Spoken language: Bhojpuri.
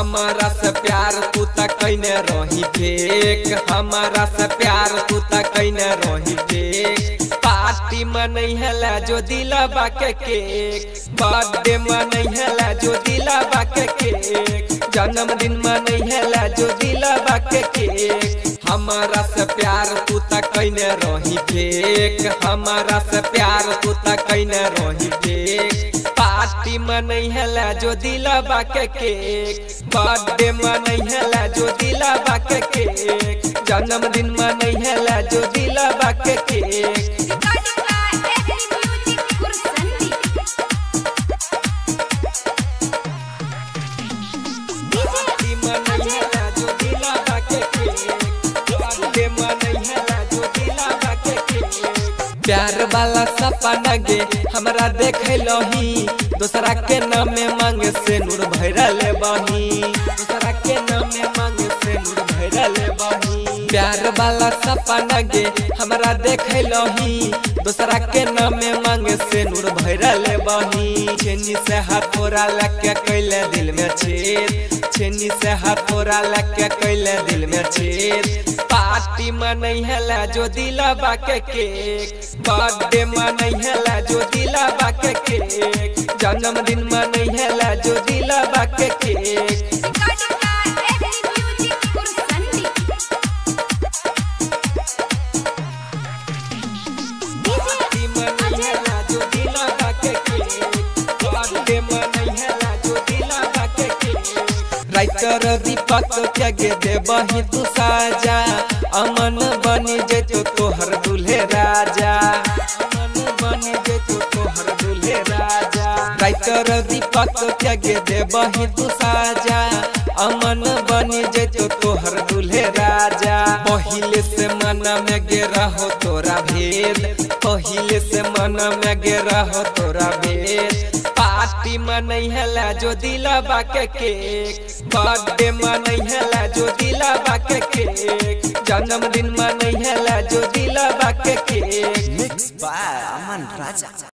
हमारा से प्यार तू तक कैने रही फेक, हमारा से प्यार तू तक कैने रही फेक। पार्टी मनई है जो दिलवा के केक, बर्थडे मनई है जो दिलवा के केक, जन्मदिन मनई है जो दिलवा के केक। हमारा से प्यार तू तक कैने रही फेक, हमारा से प्यार तू तक कैने रही फेक। पार्टी मनई है जो दिलवा के केक, बर्थडे मनई है जो दिलवा के केक, जन्मदिन मनई है जो दिलवा के केक। प्यार वाला सपना गे हमरा देख लही, दूसरा के नाम में मांगे से नूर भैरा ले बही, दूसरा के नाम में मांगे से नूर भैरा ले बही। प्यार वाला सपना गे हमरा देख लही, दूसरा के नाम में मांगे से नूर भैरा ले बही। छेनी से हथौड़ा लगे कैले दिल में छेद, छेनी से हथौड़ा लगे कैले दिल में छेद। पार्टी मनई है जो दिलवा के केक, बर्थडे मनई है जो दिलवा के केक, जन्मदिन मनई है जो दिलवा के केक। पार्टी मनई है जो दिलवा के केक, बर्थडे मनई है जो दिलवा के केक। राइटर दीपक के गे देबही तू साजा, अमन बनी जेतो तोहर दूल्हे राजा, अमन बनी जेतो तोहर दूल्हे राजा। राइटर दीपक के गे देबही तू साजा, अमन बनी जेतो तोहर दूल्हे राजा। पहिले से मन में गे रहो तोरा भेद, पहिले से मन में गे रहो तोरा भेद। पार्टी मनई है जो दिलवा के केक, बर्थडे मनई है जो दिलवा के केक, जन्मदिन मनई है जो दिलवा के केक। Mix by Aman Raja.